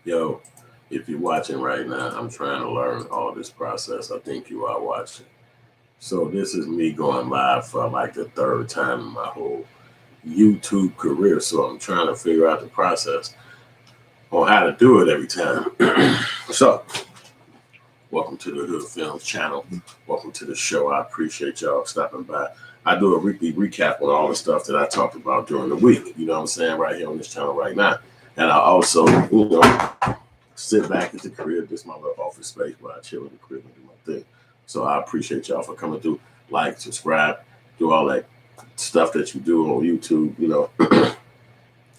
Yo, if you're watching right now, I'm trying to learn all this process. I think you are watching. So this is me going live for like the third time in my whole YouTube career. So I'm trying to figure out the process on how to do it every time. So welcome to the Hood Films channel. Welcome to the show. I appreciate y'all stopping by. I do a weekly recap on all the stuff that I talked about during the week. You know what I'm saying? Right here on this channel right now. And I also, sit back at the crib. This is my little office space where I chill in the crib and do my thing. So I appreciate y'all for coming through. Like, subscribe, do all that stuff that you do on YouTube,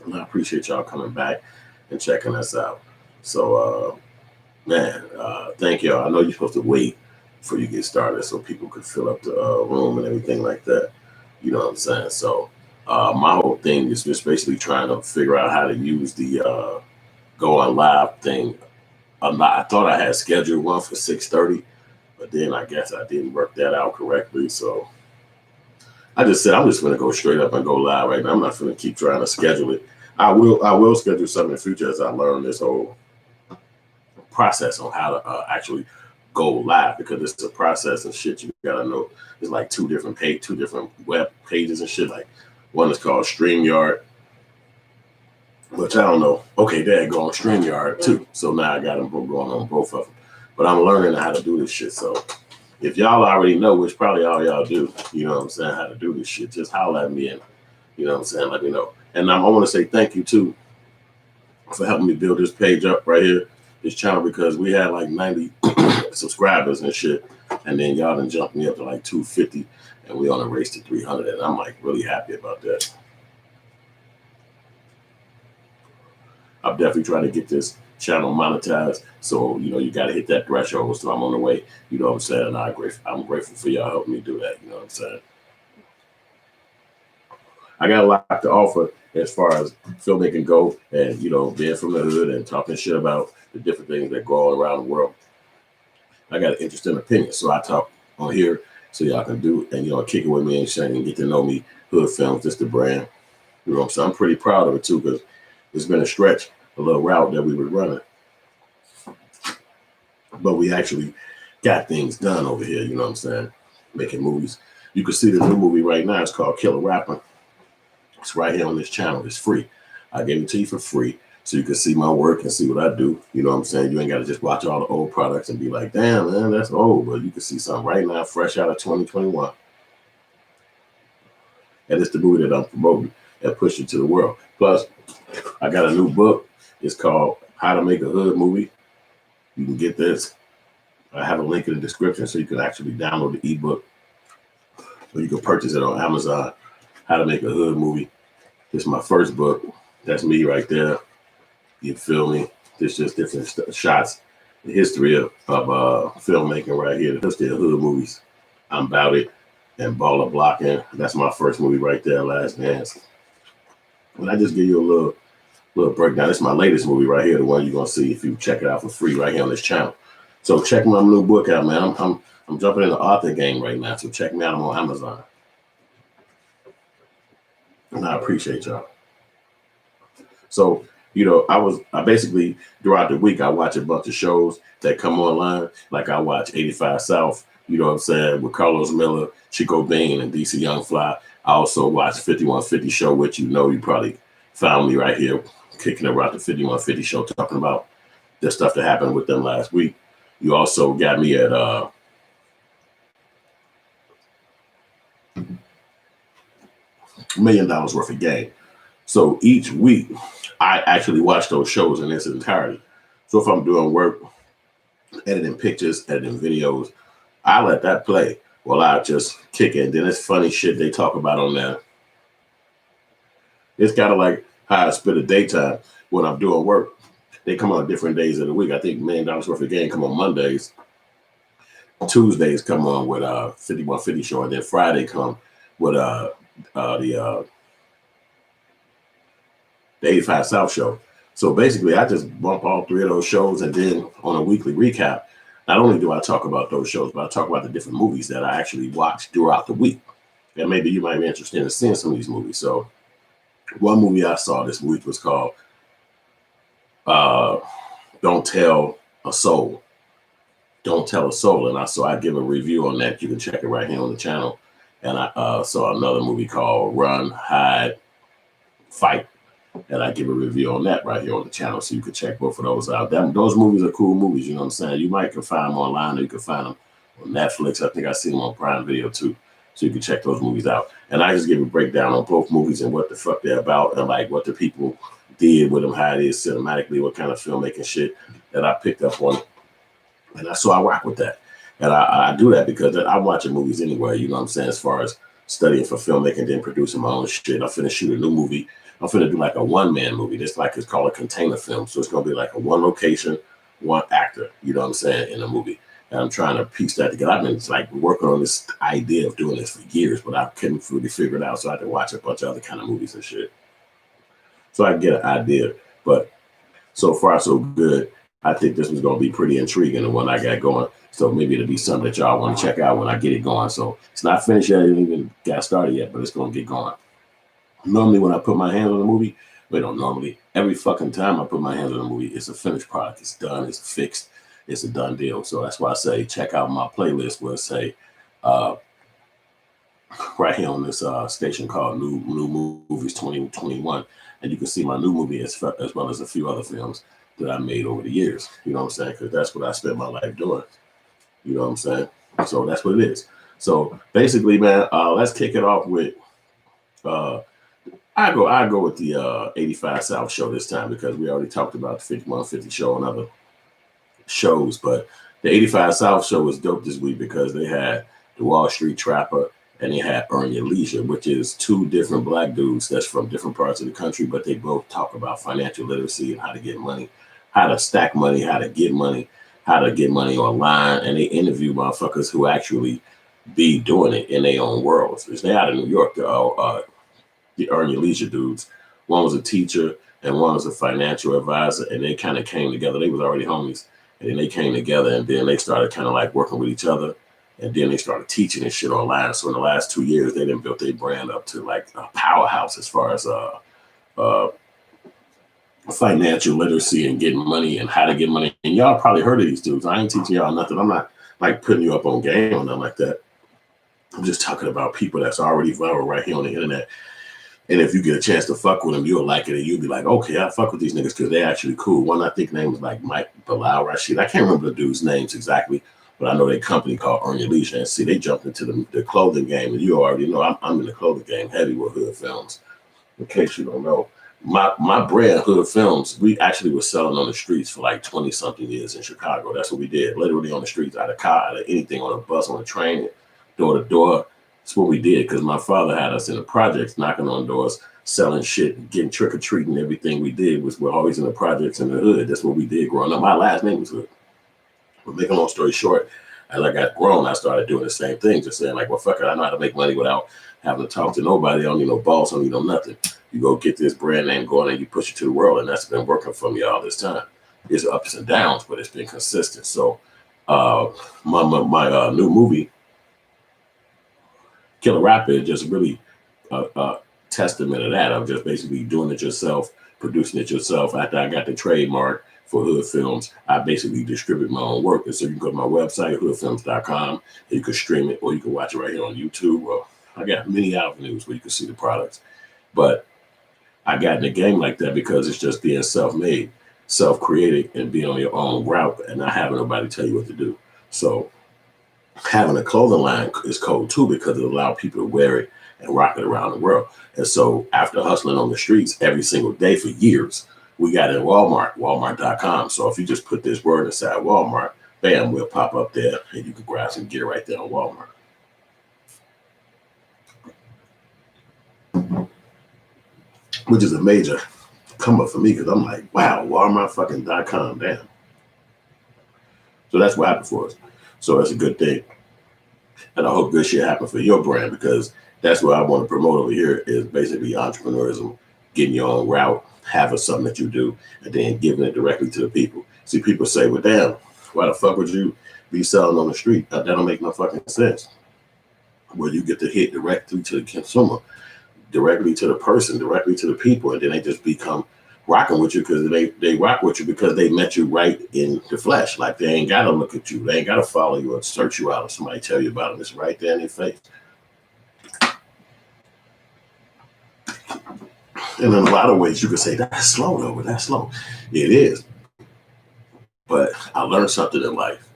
And I appreciate y'all coming back and checking us out. So, thank y'all. I know you're supposed to wait before you get started so people could fill up the room and everything like that. You know what I'm saying? So my whole thing is just basically trying to figure out how to use the go on live thing. I thought I had scheduled one for 6:30, but then I guess I didn't work that out correctly. So I just said I'm just gonna go straight up and go live right now. I'm not gonna keep trying to schedule it. I will schedule something in the future as I learn this whole process on how to actually go live, because it's a process and shit. You gotta know there's like two different web pages and shit. Like one is called StreamYard, which I don't know. Okay, there you go on StreamYard too. So now I got them going on both of them. But I'm learning how to do this shit. So if y'all already know, which probably all y'all do, you know what I'm saying, how to do this shit, just holler at me and, you know what I'm saying, let me know. And I want to say thank you too for helping me build this page up right here, this channel, because we had like 90 subscribers and shit. And then y'all done jumped me up to like 250 and we on a race to 300. And I'm like really happy about that. I'm definitely trying to get this channel monetized. So, you got to hit that threshold. So I'm on the way. You know what I'm saying? And I'm grateful for y'all helping me do that. You know what I'm saying? I got a lot to offer as far as filmmaking go and, being from the hood and talking shit about the different things that go on around the world. I got an interesting opinion. So I talk on here so y'all can do it and, kick it with me and shit and get to know me. Hood Films, just the brand. You know what I'm saying? I'm pretty proud of it too, because it's been a stretch, a little route that we were running. But we actually got things done over here, you know what I'm saying? Making movies. You can see the new movie right now. It's called Killer Rapper. It's right here on this channel. It's free. I gave it to you for free so you can see my work and see what I do. You know what I'm saying? You ain't got to just watch all the old products and be like, damn, man, that's old. But you can see something right now, fresh out of 2021. And it's the movie that I'm promoting and pushing to the world. Plus, I got a new book. It's called How to Make a Hood Movie. You can get this. I have a link in the description so you can actually download the ebook. Or you can purchase it on Amazon. How to Make a Hood Movie. This is my first book. That's me right there. You feel me? This just different shots. The history of filmmaking right here. The history of hood movies. I'm About It and Baller Blocking. That's my first movie right there, Last Dance. And I just give you a little breakdown. This is my latest movie right here, the one you're gonna see if you check it out for free right here on this channel. So check my new book out, man. I'm jumping in the author game right now. So check me out. I'm on Amazon. And I appreciate y'all. So, I basically throughout the week I watch a bunch of shows that come online. Like I watch 85 South, you know what I'm saying, with Carlos Miller, Chico Bean, and DC Young Fly. I also watch 5150 show, which you probably found me right here kicking around the 5150 show talking about the stuff that happened with them last week. You also got me at $1 million worth of game. So each week I actually watch those shows in its entirety. So if I'm doing work, editing pictures, editing videos, I let that play while I just kick it. Then it's funny shit they talk about on there. It's kind of like how I spend the daytime when I'm doing work. They come on different days of the week. I think $1 million worth of game come on Mondays. Tuesdays come on with 5150 show, and then Friday come with the 85 South show. So basically, I just bump all three of those shows, and then on a weekly recap, not only do I talk about those shows, but I talk about the different movies that I actually watched throughout the week. And maybe you might be interested in seeing some of these movies. So one movie I saw this week was called Don't Tell a Soul. Don't Tell a Soul. And so I give a review on that. You can check it right here on the channel. And I saw another movie called Run, Hide, Fight. And I give a review on that right here on the channel. So you can check both of those out. Those movies are cool movies, you know what I'm saying? You might can find them online, or you can find them on Netflix. I think I see them on Prime Video too. So you can check those movies out. And I just give a breakdown on both movies and what the fuck they're about, and like what the people did with them, how it is cinematically, what kind of filmmaking shit that I picked up on. And so I rock with that. And I do that because I'm watching movies anyway, you know what I'm saying, as far as studying for filmmaking, then producing my own shit. I'm finna shoot a new movie. I'm finna do like a one-man movie. It's called a container film. So it's gonna be like a one location, one actor, you know what I'm saying, in a movie. And I'm trying to piece that together. I've been like working on this idea of doing this for years, but I couldn't really figure it out. So I had to watch a bunch of other kind of movies and shit, so I can get an idea. But so far so good. I think this was gonna be pretty intriguing, the one I got going. So maybe it'll be something that y'all want to check out when I get it going. So it's not finished yet, it ain't even got started yet, but it's gonna get going. Normally when I put my hands on a movie, every fucking time I put my hands on a movie, it's a finished product. It's done, it's fixed, it's a done deal. So that's why I say check out my playlist where it say right here on this station called New Movies 2021, and you can see my new movie as well as a few other films that I made over the years. You know what I'm saying? Because that's what I spent my life doing. You know what I'm saying? So that's what it is. So basically, man, let's kick it off with I go with the 85 South show this time, because we already talked about the 5150 show and other shows. But the 85 South show was dope this week because they had the Wall Street Trapper and they had Earn Your Leisure, which is two different black dudes that's from different parts of the country, but they both talk about financial literacy and how to get money, how to stack money, how to get money online. And they interview motherfuckers who actually be doing it in their own worlds. They out of New York, the Earn Your Leisure dudes. One was a teacher and one was a financial advisor, and they kind of came together. They was already homies, and then they came together, and then they started kind of like working with each other, and then they started teaching this shit online. So in the last 2 years, they done built their brand up to like a powerhouse as far as financial literacy and getting money and how to get money. And y'all probably heard of these dudes. I ain't teaching y'all nothing. I'm not like putting you up on game or nothing like that. I'm just talking about people that's already viral right here on the internet. And if you get a chance to fuck with them, you'll like it, and you'll be like, okay, I fuck with these niggas because they're actually cool. One, I think name was like Mike Bilal Rashid. I can't remember the dude's names exactly, but I know their company called Earn Your Leisure. And see, they jumped into the clothing game, and you already know I'm in the clothing game heavy with Hood Films. In case you don't know, my brand Hood Films, we actually were selling on the streets for like 20 something years in Chicago. That's what we did, literally on the streets, out of car, out of anything, on a bus, on a train, door to door. That's what we did, because my father had us in the projects, knocking on doors, selling shit, getting trick-or-treating. Everything we did we're always in the projects in the hood. That's what we did growing up. My last name was Hood. But make a long story short, as I got grown, I started doing the same thing, just saying like, well, fuck it, I know how to make money without having to talk to nobody. I don't need no boss, I don't need no nothing. You go get this brand name going and you push it to the world, and that's been working for me all this time. There's ups and downs, but it's been consistent. So my new movie, Killer Rapper, is just really testament of that. I'm just basically doing it yourself, producing it yourself. After I got the trademark for Hood Films, I basically distribute my own work. And so you can go to my website, hoodfilms.com, and you can stream it, or you can watch it right here on YouTube. Or I got many avenues where you can see the products. But I got in the game like that because it's just being self-made, self-created, and being on your own route and not having nobody tell you what to do. So having a clothing line is cool too, because it allows people to wear it and rock it around the world. And so after hustling on the streets every single day for years, we got it in Walmart, walmart.com. So if you just put this word inside Walmart, bam, we'll pop up there and you can grab some gear right there on Walmart. Which is a major come up for me, because I'm like, wow, Walmart.com, damn. So that's what happened for us. So that's a good thing. And I hope good shit happens for your brand, because that's what I want to promote over here, is basically entrepreneurism, getting your own route, having something that you do, and then giving it directly to the people. See, people say, well, damn, why the fuck would you be selling on the street? That don't make no fucking sense. Well, you get to hit directly to the consumer, directly to the person, directly to the people, and then they just become rocking with you because they rock with you because they met you right in the flesh. Like they ain't got to look at you. They ain't got to follow you or search you out or somebody tell you about them. It's right there in their face. And in a lot of ways, you could say, that's slow, though, but that's slow. It is. But I learned something in life.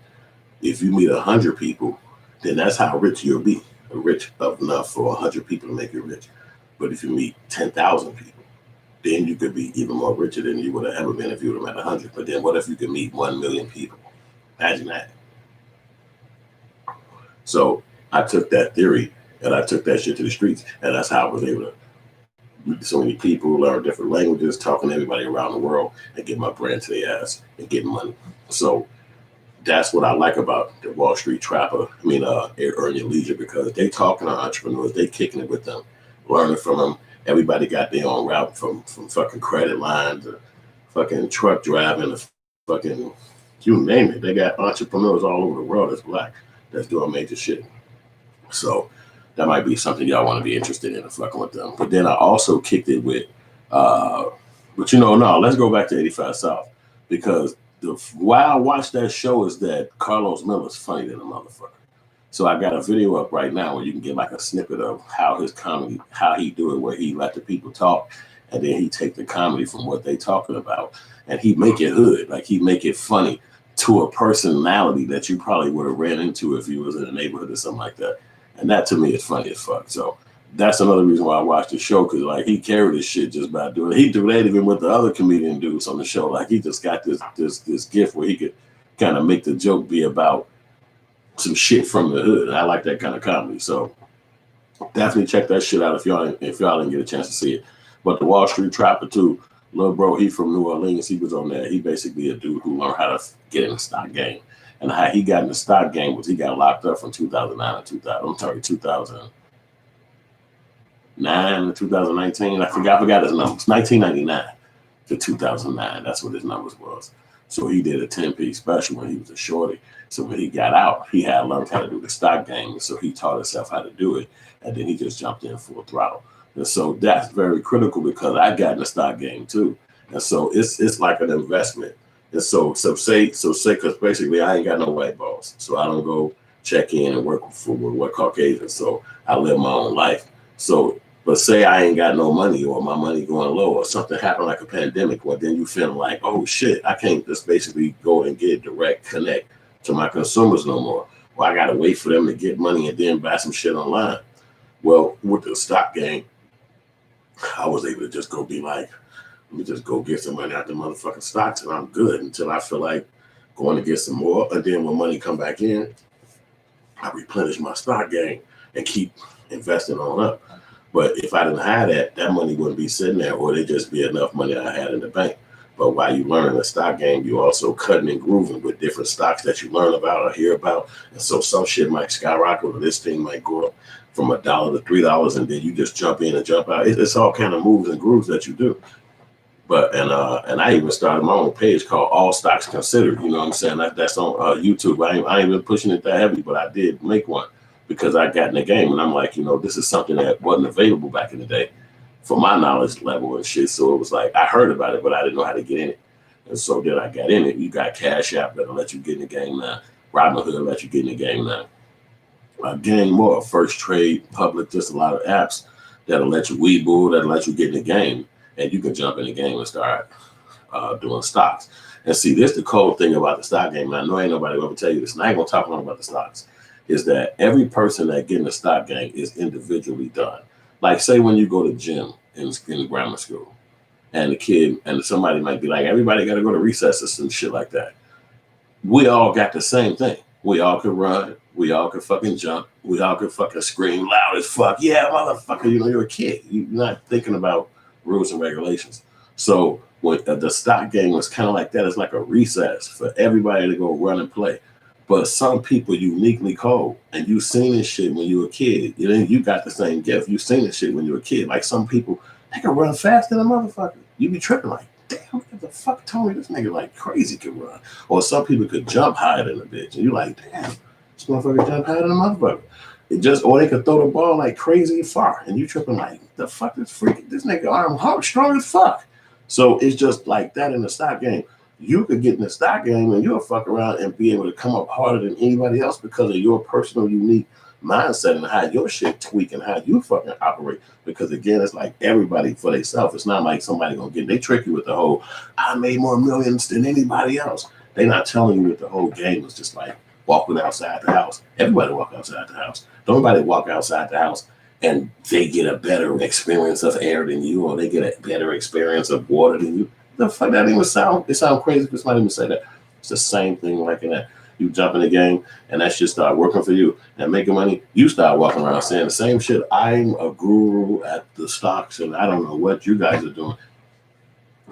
If you meet 100 people, then that's how rich you'll be. Rich enough for 100 people to make you rich. But if you meet 10,000 people, then you could be even more richer than you would have ever been if you would have met 100. But then what if you could meet 1 million people? Imagine that. So I took that theory and I took that shit to the streets. And that's how I was able to meet so many people, learn different languages, talking to everybody around the world, and get my brand to their ass and get money. So that's what I like about the Wall Street Trapper. I mean, Earn Your Leisure, because they talking to entrepreneurs, they kicking it with them, learning from them. Everybody got their own route from fucking credit lines to fucking truck driving to fucking, you name it. They got entrepreneurs all over the world that's black that's doing major shit. So that might be something y'all want to be interested in, fucking with them. But then I also kicked it with, but no, let's go back to 85 South, because why I watched that show is that Carlos Miller's funny than a motherfucker. So I got a video up right now where you can get like a snippet of how his comedy, how he do it, where he let the people talk, and then he take the comedy from what they talking about, and he make it hood, like he make it funny to a personality that you probably would have ran into if you was in a neighborhood or something like that. And that to me is funny as fuck. So that's another reason why I watched the show, because like he carried his shit just by doing it. He do that even with the other comedian dudes on the show. Like he just got this gift where he could kind of make the joke be about some shit from the hood. And I like that kind of comedy. So definitely check that shit out if y'all didn't get a chance to see it. But the Wall Street Trapper too, little bro, he from New Orleans. He was on there. He basically a dude who learned how to get in the stock game. And how he got in the stock game was he got locked up from 2009 to 2009 to 2019. I forgot his numbers. 1999 to 2009. That's what his numbers was. So he did a 10-piece special when he was a shorty. So when he got out, he had learned how to do the stock game. So he taught himself how to do it. And then he just jumped in full throttle. And so that's very critical because I got in the stock game too. And so it's like an investment. And so say, because basically I ain't got no white balls. So I don't go check in and work for what Caucasian. So I live my own life. So, but say I ain't got no money or my money going low or something happened like a pandemic, well, then you feel like, oh shit, I can't just basically go and get direct connect to my consumers no more. Well, I got to wait for them to get money and then buy some shit online. Well, with the stock game, I was able to just go be like, let me just go get some money out the motherfucking stocks and I'm good until I feel like going to get some more. And then when money come back in, I replenish my stock game and keep investing on up. But if I didn't have that money wouldn't be sitting there, or it'd just be enough money I had in the bank. But while you learn the stock game, you also cutting and grooving with different stocks that you learn about or hear about. And so some shit might skyrocket, or this thing might go up from $1 to $3, and then you just jump in and jump out. It's all kind of moves and grooves that you do. But and I even started my own page called All Stocks Considered. You know what I'm saying? That's on YouTube. I ain't been pushing it that heavy, but I did make one because I got in the game and I'm like, this is something that wasn't available back in the day for my knowledge level and shit. So it was like I heard about it, but I didn't know how to get in it. And so then I got in it. You got Cash App that'll let you get in the game now. Robinhood will let you get in the game now. Getting more First Trade, Public, just a lot of apps that'll let you Webull, that'll let you get in the game. And you can jump in the game and start doing stocks. And see, this the cold thing about the stock game. And I know ain't nobody will ever tell you this, and I ain't gonna talk long about the stocks, is that every person that get in the stock game is individually done. Like say when you go to gym in grammar school, and the kid and somebody might be like, everybody gotta go to recess or some shit like that. We all got the same thing. We all could run, we all could fucking jump, we all could fucking scream loud as fuck. Yeah, motherfucker, you're a kid. You're not thinking about rules and regulations. So when the stock game was kind of like that, it's like a recess for everybody to go run and play. But some people uniquely cold, and you seen this shit when you were a kid. You got the same gift. You seen this shit when you were a kid. Like some people, they can run faster than a motherfucker. You be tripping like, damn, what the fuck told me this nigga like crazy could run? Or some people could jump higher than a bitch, and you like, damn, this motherfucker jump higher than a motherfucker. Or they could throw the ball like crazy far, and you tripping like, the fuck is freaking this nigga arm strong as fuck. So it's just like that in the stock game. You could get in the stock game and you'll fuck around and be able to come up harder than anybody else because of your personal unique mindset and how your shit tweak and how you fucking operate. Because again, it's like everybody for themselves. It's not like somebody gonna get, they trick you with the whole, I made more millions than anybody else. They're not telling you that the whole game is just like walking outside the house. Everybody walk outside the house. Don't nobody walk outside the house and they get a better experience of air than you, or they get a better experience of water than you. The fuck, that even sound, it sounds crazy because somebody even say that. It's the same thing like in that. You jump in the game and that shit start working for you and making money. You start walking around saying the same shit. I'm a guru at the stocks and I don't know what you guys are doing.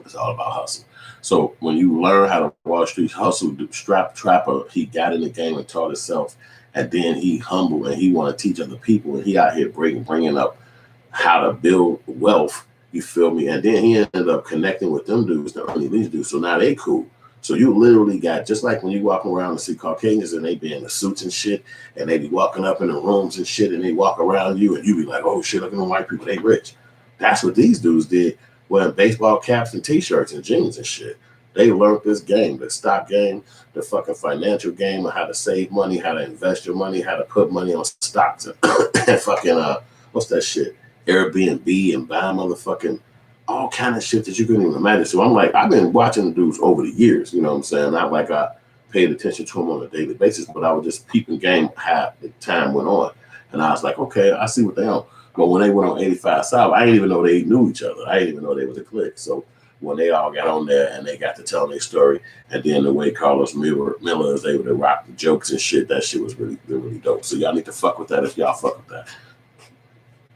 It's all about hustle. So when you learn how to Wall Street hustle, trapper, he got in the game and taught himself, and then he humble and he want to teach other people, and he out here bringing up how to build wealth. You feel me? And then he ended up connecting with them dudes, the early these dudes. So now they cool. So you literally got, just like when you walk around and see Caucasians and they be in the suits and shit, and they be walking up in the rooms and shit, and they walk around you and you be like, oh shit, look at them white people, they rich. That's what these dudes did, wearing baseball caps and t-shirts and jeans and shit. They learned this game, the stock game, the fucking financial game, of how to save money, how to invest your money, how to put money on stocks and, and fucking what's that shit? Airbnb and buy motherfucking all kind of shit that you couldn't even imagine. So I'm like, I've been watching the dudes over the years, you know what I'm saying? Not like I paid attention to them on a daily basis, but I was just peeping game how the time went on. And I was like, okay, I see what they on. But when they went on 85 South, I didn't even know they knew each other. I didn't even know they was a clique. So when they all got on there and they got to tell their story, and then the way Carlos Miller is able to rock the jokes and shit, that shit was really, really dope. So y'all need to fuck with that if y'all fuck with that.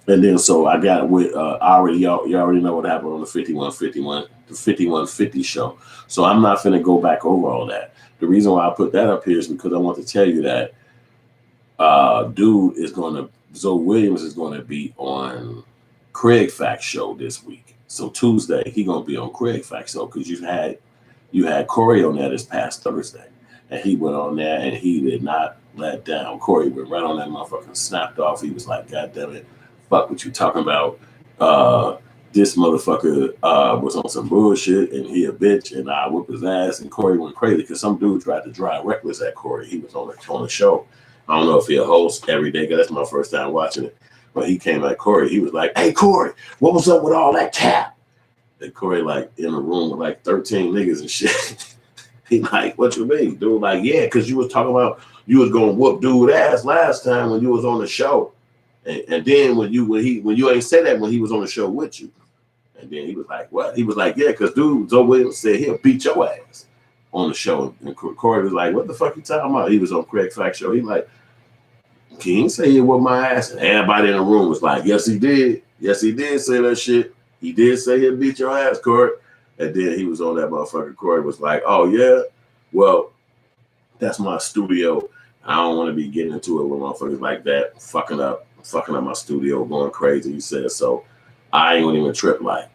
And then so I got with you already know what happened on the 5150 show. So I'm not finna go back over all that. The reason why I put that up here is because I want to tell you that Zoe Williams is gonna be on Craig Fax show this week. So Tuesday he gonna be on Craig Fax show, because you had Corey on there this past Thursday, and he went on there and he did not let down. Corey went right on that motherfucker, snapped off. He was like, God damn it, fuck what you talking about. This motherfucker was on some bullshit and he a bitch and I whip his ass. And Corey went crazy because some dude tried to drive reckless at Corey. He was on the show. I don't know if he a host every day, because that's my first time watching it. But he came at Corey. He was like, hey, Corey, what was up with all that cap? And Corey like in a room with like 13 niggas and shit. He like, what you mean? Dude like, yeah, because you was talking about you was going to whoop dude ass last time when you was on the show. And then when you ain't said that when he was on the show with you. And then he was like, what? He was like, yeah, because dude, Zoe Williams said he'll beat your ass on the show. And Corey was like, what the fuck you talking about? He was on Craig Fax show. He like, he ain't say he whooped my ass. And everybody in the room was like, yes, he did. Yes, he did say that shit. He did say he'll beat your ass, Corey. And then he was on that motherfucker. Corey was like, oh, yeah? Well, that's my studio. I don't want to be getting into it with motherfuckers like that, fucking up my studio, going crazy. He said, so I ain't gonna even trip. Like,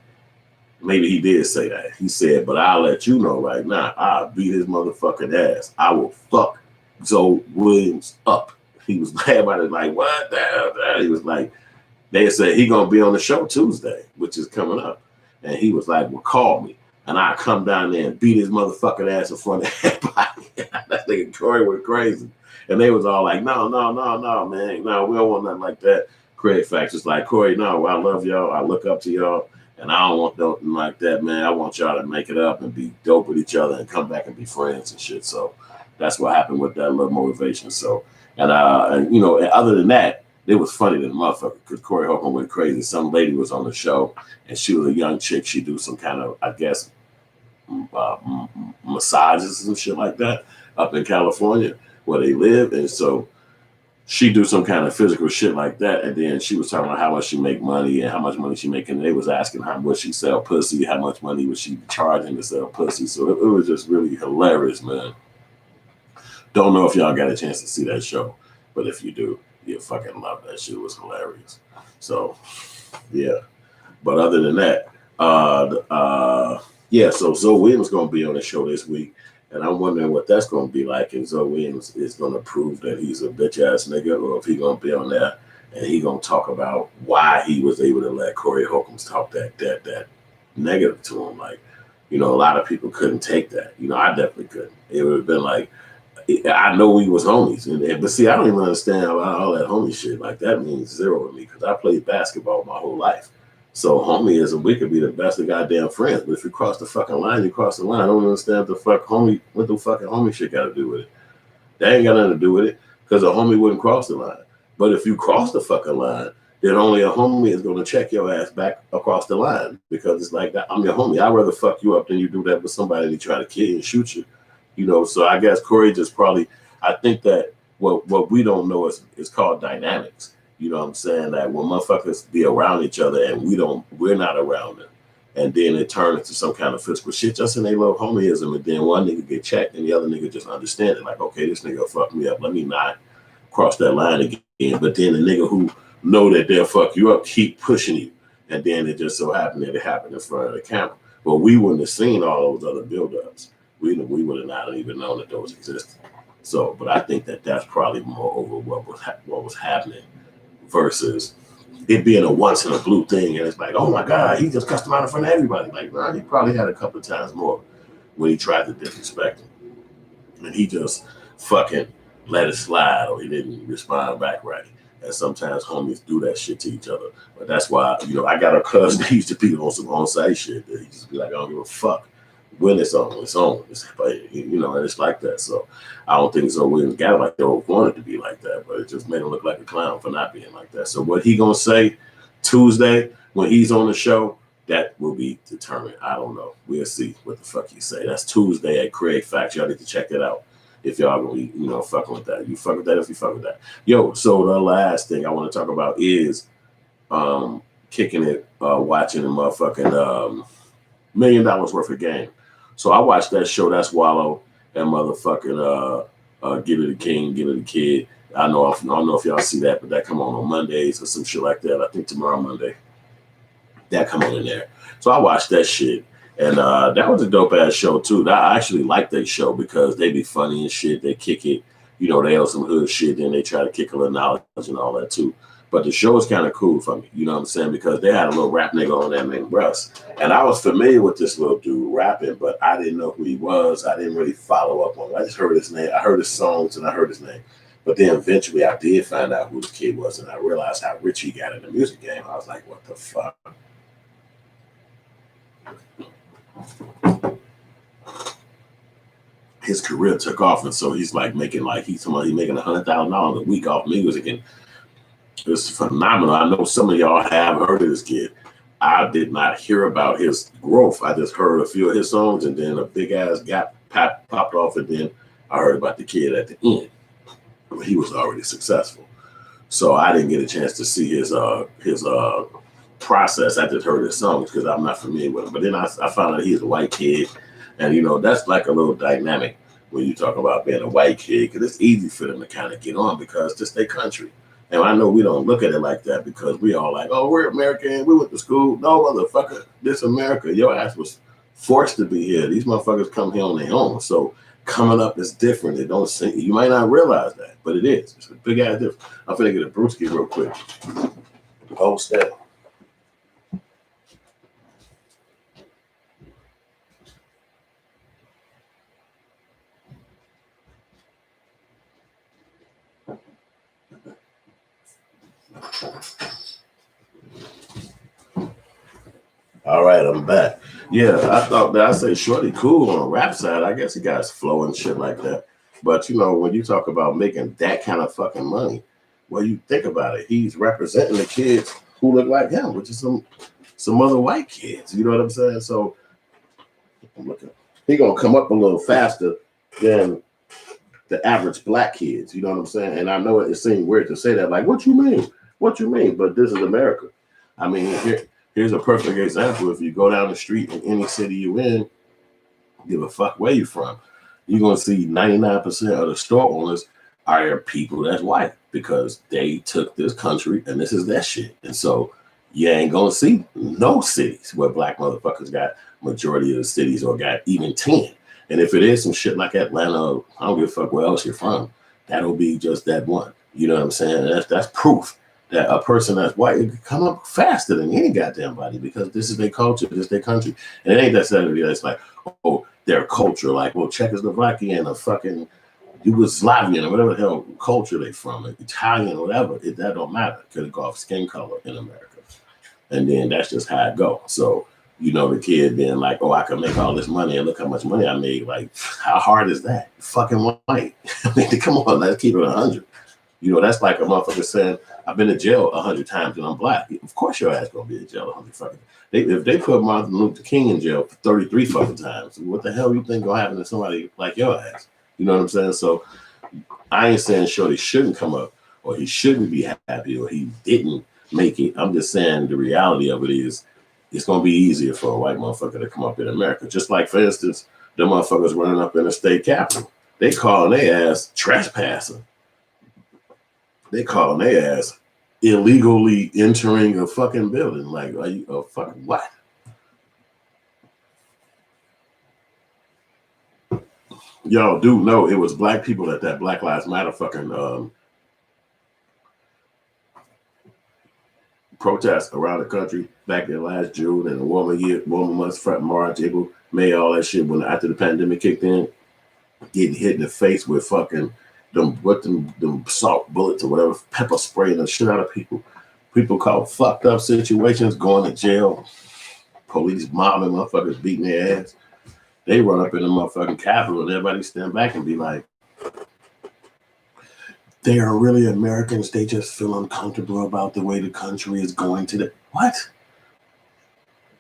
maybe he did say that. He said, but I'll let you know right now, I'll beat his motherfucking ass. I will fuck Zoe Williams up. He was everybody like, what the hell? He was like, they said he gonna be on the show Tuesday, which is coming up. And he was like, well, call me. And I come down there and beat his motherfucking ass in front of everybody. That nigga Corey went crazy. And they was all like, no, man. No, we don't want nothing like that. Craig Fax was like, Corey, no, I love y'all. I look up to y'all. And I don't want nothing like that, man. I want y'all to make it up and be dope with each other and come back and be friends and shit. So that's what happened with that little motivation. So, and you know, other than that, it was funny to the motherfucker because Corey Holcomb went crazy. Some lady was on the show and she was a young chick. She do some kind of, I guess, massages and shit like that up in California where they live. And so she do some kind of physical shit like that. And then she was talking about how much she make money and how much money she making. And they was asking how much she sell pussy, how much money was she charging to sell pussy. So it was just really hilarious, man. Don't know if y'all got a chance to see that show, but if you do, you fucking love that shit. It was hilarious. So yeah. But other than that, yeah, so Zoe Williams is going to be on the show this week. And I'm wondering what that's going to be like if Zoe Williams is going to prove that he's a bitch-ass nigga, or if he's going to be on there and he going to talk about why he was able to let Corey Holcomb talk that negative to him. Like, you know, a lot of people couldn't take that. You know, I definitely couldn't. It would have been like, I know we was homies, but see, I don't even understand about all that homie shit. Like that means zero to me because I played basketball my whole life. So homieism, we could be the best of goddamn friends, but if you cross the fucking line, you cross the line. I don't understand what the fuck homie, what the fucking homie shit got to do with it. That ain't got nothing to do with it because a homie wouldn't cross the line. But if you cross the fucking line, then only a homie is going to check your ass back across the line because it's like that. I'm your homie. I'd rather fuck you up than you do that with somebody that try to kill you and shoot you. You know, so I guess Corey just probably, I think that what we don't know is called dynamics. You know what I'm saying? That when motherfuckers be around each other and we're not around them. And then it turns into some kind of physical shit just in a little homieism. And then one nigga get checked and the other nigga just understand it. Like, okay, this nigga fuck me up. Let me not cross that line again. But then the nigga who know that they'll fuck you up keep pushing you. And then it just so happened that it happened in front of the camera. But we wouldn't have seen all those other buildups. We would have not even known that those existed. So, but I think that that's probably more over what was happening versus it being a once in a blue thing. And it's like, oh my God, he just cussed him out in front of everybody. Like, nah, he probably had a couple of times more when he tried to disrespect him. And he just fucking let it slide or he didn't respond back right. And sometimes homies do that shit to each other. But that's why, you know, I got a cousin that used to be on some on-site shit. That he just be like, I don't give a fuck. When it's on, it's on. You know, and it's like that. So I don't think so. We got it like they wanted to be like that, but it just made him look like a clown for not being like that. So what he gonna say Tuesday when he's on the show, that will be determined. I don't know. We'll see what the fuck he say. That's Tuesday at Craig Facts. Y'all need to check that out if y'all gonna be, you know, fucking with that. You fuck with that if you fuck with that. Yo, so the last thing I want to talk about is kicking it, watching the motherfucking $1 million worth of game. So I watched that show. That's Wallow and motherfucking Get It a King, Get It a Kid. I don't know if y'all see that, but that come on Mondays or some shit like that. I think tomorrow Monday. That come on in there. So I watched that shit. And that was a dope ass show too. I actually like that show because they be funny and shit. They kick it, you know, they have some hood shit, then they try to kick a little knowledge and all that too. But the show is kind of cool for me, you know what I'm saying? Because they had a little rap nigga on there named Russ. And I was familiar with this little dude rapping, but I didn't know who he was. I didn't really follow up on him. I just heard his name. I heard his songs and I heard his name. But then eventually I did find out who the kid was and I realized how rich he got in the music game. I was like, what the fuck? His career took off, and so he's like making he's making $100,000 a week off music, and it's phenomenal. I know some of y'all have heard of this kid. I did not hear about his growth. I just heard a few of his songs, and then a big ass gap popped off, and then I heard about the kid at the end. He was already successful, so I didn't get a chance to see his process. I just heard his songs because I'm not familiar with him. But then I found out he's a white kid. And, you know, that's like a little dynamic when you talk about being a white kid, because it's easy for them to kind of get on because it's their country. And I know we don't look at it like that because we all like, oh, we're American. We went to school. No, motherfucker, this America. Your ass was forced to be here. These motherfuckers come here on their own. So coming up is different. It don't seem, you might not realize that, but it is. It's a big ass difference. I'm finna get a brewski real quick. Hold still. All right, I'm back. Yeah, I thought that I say Shorty cool on the rap side. I guess he got his flow and shit like that. But you know, when you talk about making that kind of fucking money, well, you think about it, he's representing the kids who look like him, which is some other white kids. You know what I'm saying? So I'm looking, he gonna come up a little faster than the average black kids. You know what I'm saying? And I know it seems weird to say that. Like, what you mean? What you mean? But this is America. I mean, here's a perfect example. If you go down the street in any city you in, give a fuck where you from, you're gonna see 99% of the store owners are people that's white because they took this country and this is their shit. And so you ain't gonna see no cities where black motherfuckers got majority of the cities or got even 10. And if it is some shit like Atlanta, I don't give a fuck where else you're from, that'll be just that one. You know what I'm saying? That's proof that a person that's white could come up faster than any goddamn body because this is their culture, this is their country. And it ain't necessarily it's like, oh, their culture, like, well, Czechoslovakia and a fucking Yugoslavian or whatever the hell culture they from, Italian or whatever, that don't matter. Could it go off skin color in America? And then that's just how it goes. So, you know, the kid being like, oh, I can make all this money and look how much money I made. Like, how hard is that? Fucking white. I mean, come on, let's keep it 100. You know, that's like a motherfucker saying, I've been to jail 100 times and I'm black. Of course your ass gonna be in jail 100 fucking times. If they put Martin Luther King in jail for 33 fucking times, what the hell you think gonna happen to somebody like your ass? You know what I'm saying? So I ain't saying Shorty shouldn't come up or he shouldn't be happy or he didn't make it. I'm just saying the reality of it is it's gonna be easier for a white motherfucker to come up in America. Just like, for instance, the motherfuckers running up in the state capitol. They calling their ass trespassing. They calling their ass illegally entering a fucking building. Like, are you a fucking what? Y'all do know it was black people at that Black Lives Matter fucking protest around the country back in last June, and the woman months front March, April, May, all that shit. When after the pandemic kicked in, getting hit in the face with fucking them salt bullets or whatever, pepper spraying the shit out of people. People caught fucked up situations, going to jail. Police mobbing motherfuckers, beating their ass. They run up in the motherfucking Capitol and everybody stand back and be like, they are really Americans. They just feel uncomfortable about the way the country is going to the what?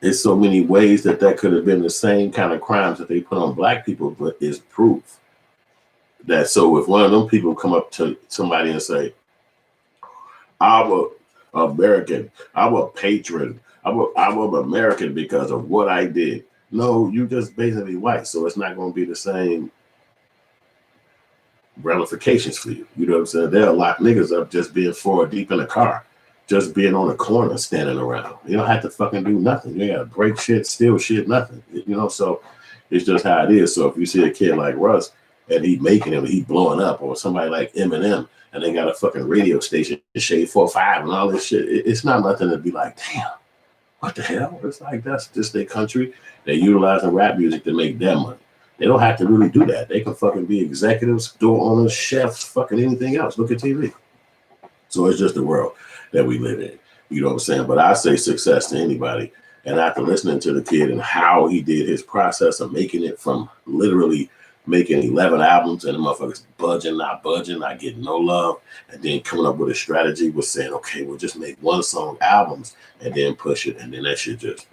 There's so many ways that could have been the same kind of crimes that they put on black people, but it's proof that so if one of them people come up to somebody and say, I'm a American, I'm a patron, I'm American because of what I did. No, you just basically white, so it's not going to be the same ramifications for you. You know what I'm saying? They'll lock niggas up just being 4 deep in a car, just being on a corner standing around. You don't have to fucking do nothing. You got to break shit, steal shit, nothing. You know, so it's just how it is. So if you see a kid like Russ and he making it, he blowing up, or somebody like Eminem and they got a fucking radio station, Shade 45 and all this shit, it's not nothing to be like, damn, what the hell? It's like, that's just their country. They're utilizing rap music to make their money. They don't have to really do that. They can fucking be executives, store owners, chefs, fucking anything else. Look at TV. So it's just the world that we live in. You know what I'm saying? But I say success to anybody. And after listening to the kid and how he did his process of making it from literally making 11 albums and the motherfuckers budging, not getting no love, and then coming up with a strategy with saying, okay, we'll just make 1 song albums and then push it. And then that shit just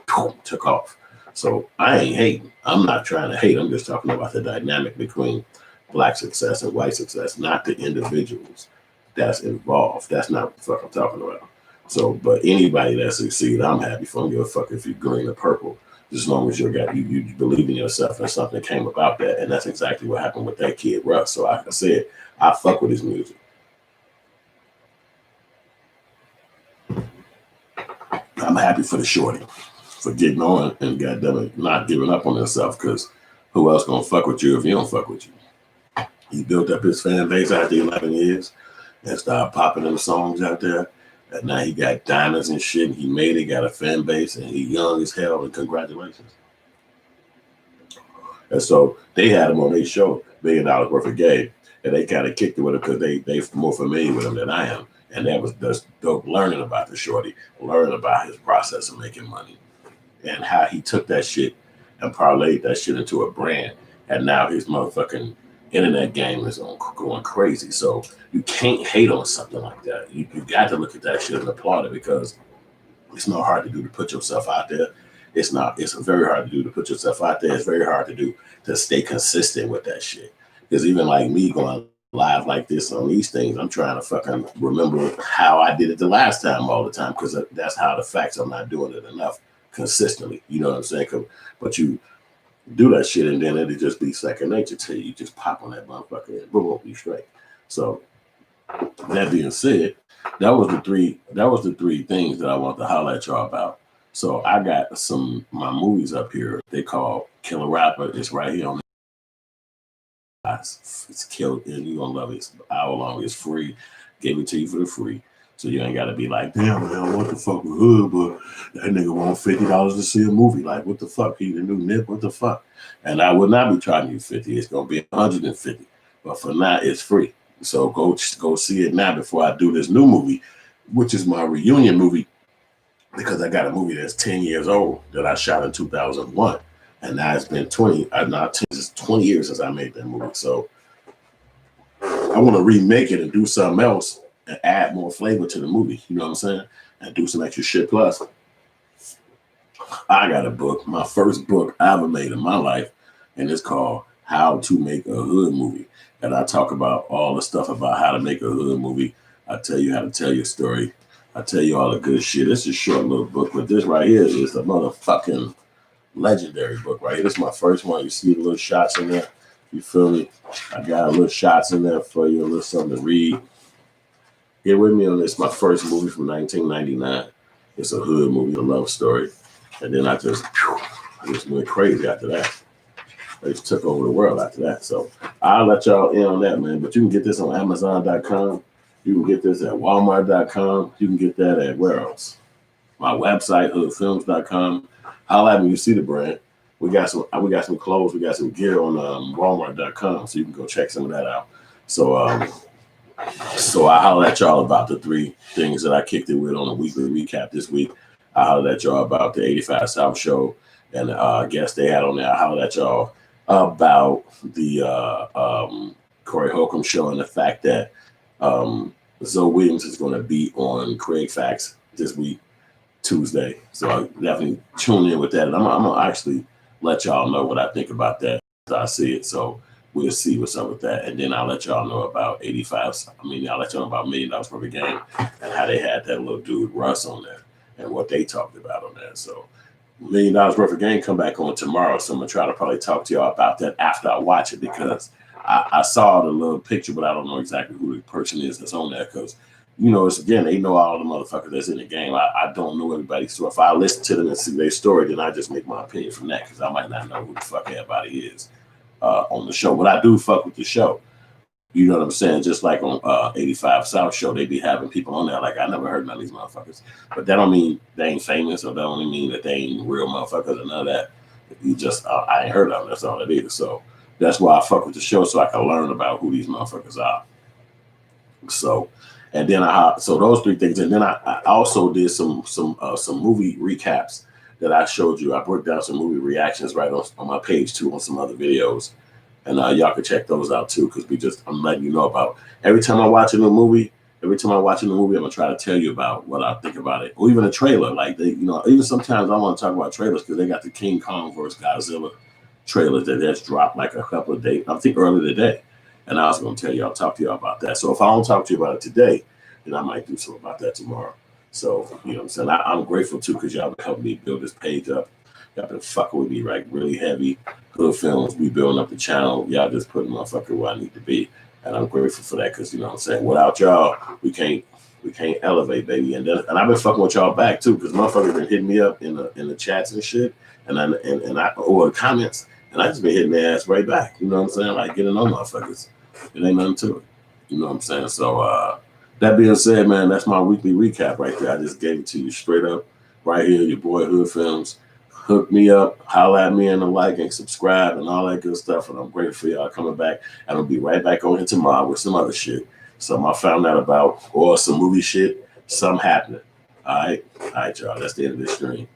took off. So I ain't hating. I'm not trying to hate. I'm just talking about the dynamic between black success and white success, not the individuals that's involved. That's not what the fuck I'm talking about. So, but anybody that succeeds, I'm happy for them. Give a fuck if you're green or purple, as long as you believe in yourself and something came about that. And that's exactly what happened with that kid, Russ. So like I said, I fuck with his music. I'm happy for the shorty for getting on and goddammit not giving up on himself, because who else gonna fuck with you if he don't fuck with you? He built up his fan base after 11 years and started popping them songs out there. And now he got diamonds and shit. He made it, got a fan base, and he young as hell, and congratulations. And so they had him on their show, $1 million worth of game, and they kind of kicked it with him because they more familiar with him than I am. And that was just dope, learning about the shorty, learning about his process of making money and how he took that shit and parlayed that shit into a brand. And now his motherfucking internet game is going crazy. So you can't hate on something like that. You got to look at that shit and applaud it, because it's not hard to do to put yourself out there. It's very hard to do to put yourself out there. It's very hard to do to stay consistent with that shit. Because even like me going live like this on these things, I'm trying to fucking remember how I did it the last time all the time, because that's how the facts I'm not doing it enough consistently. You know what I'm saying? But you do that shit and then it'll just be second nature to you. You just pop on that motherfucker and boom, you straight. So that being said, that was the three things that I want to holler at y'all about. So I got my movies up here. They call Killer Rapper. It's right here on the it's killed, and you're gonna love it. It's an hour long. It's free. Gave it to you for the free. So you ain't got to be like, damn, man, what the fuck with hood, but that nigga want $50 to see a movie. Like, what the fuck? He the new Nip? What the fuck? And I would not be charging you 50. It's gonna be 150. But for now, it's free. So go see it now before I do this new movie, which is my reunion movie, because I got a movie that's 10 years old that I shot in 2001. And now it's been 20 years since I made that movie. So I want to remake it and do something else and add more flavor to the movie. You know what I'm saying? And do some extra shit. Plus, I got a book, my first book I ever made in my life, and it's called How to Make a Hood Movie. And I talk about all the stuff about how to make a hood movie. I tell you how to tell your story. I tell you all the good shit. It's a short little book, but this right here is a motherfucking legendary book right here. This is my first one. You see the little shots in there? You feel me? I got a little shots in there for you, a little something to read. Get with me on this. My first movie from 1999. It's a hood movie, a love story. And then I just went crazy after that. I just took over the world after that. So I'll let y'all in on that, man. But you can get this on Amazon.com. You can get this at Walmart.com. You can get that at where else? My website, hoodfilms.com. Holla at me, you see the brand. We got some clothes, we got some gear on Walmart.com, so you can go check some of that out. So I holla at y'all about the 3 things that I kicked it with on a weekly recap this week. I holla at y'all about the 85 South show and guests they had on there. I holla at y'all about the Corey Holcomb show and the fact that Zoe Williams is going to be on Craig Facts this week, Tuesday. So I definitely tune in with that. And I'm gonna actually let y'all know what I think about that as I see it. So we'll see what's up with that. And then I'll let y'all know about 85. I'll let y'all know about $1 Million for the Game and how they had that little dude Russ on there and what they talked about on that. So $1 Million worth of game come back on tomorrow. So I'm gonna try to probably talk to y'all about that after I watch it, because I saw the little picture, but I don't know exactly who the person is that's on there, because it's again, they know all the motherfuckers that's in the game. I don't know everybody. So if I listen to them and see their story, then I just make my opinion from that, because I might not know who the fuck everybody is on the show. But I do fuck with the show. You know what I'm saying? Just like on 85 South show, they be having people on there like I never heard none of these motherfuckers. But that don't mean they ain't famous, or that don't mean that they ain't real motherfuckers or none of that. You just, I ain't heard of them. That's all it is. So that's why I fuck with the show, so I can learn about who these motherfuckers are. So, and then so those 3 things, and then I also did some movie recaps that I showed you. I broke down some movie reactions right on my page too, on some other videos, and y'all can check those out too, because I'm letting you know about every time I watch a new movie. Every time I watch a new movie, I'm gonna try to tell you about what I think about it, or even a trailer. Like even sometimes I want to talk about trailers, because they got the King Kong vs. Godzilla trailers that just dropped like a couple of days, I think earlier today. And I was going to talk to y'all about that. So if I don't talk to you about it today, then I might do something about that tomorrow. So, you know what I'm saying? I'm grateful too, because y'all been helping me build this page up. Y'all been fucking with me like really heavy. Hood Films, we building up the channel. Y'all just putting motherfucker where I need to be. And I'm grateful for that, because you know what I'm saying? Without y'all, we can't elevate, baby. And I've been fucking with y'all back too, because motherfuckers been hitting me up in the chats and shit, or comments, and I just been hitting their ass right back. You know what I'm saying? Like getting on motherfuckers. It ain't nothing to it. You know what I'm saying? So that being said, man, that's my weekly recap right there. I just gave it to you straight up right here. Your boy Hood Films. Hook me up, holla at me, and like and subscribe and all that good stuff. And I'm grateful for y'all coming back. And I'll be right back on here tomorrow with some other shit. Something I found out about, or some movie shit, something happening. All right, y'all. That's the end of this stream.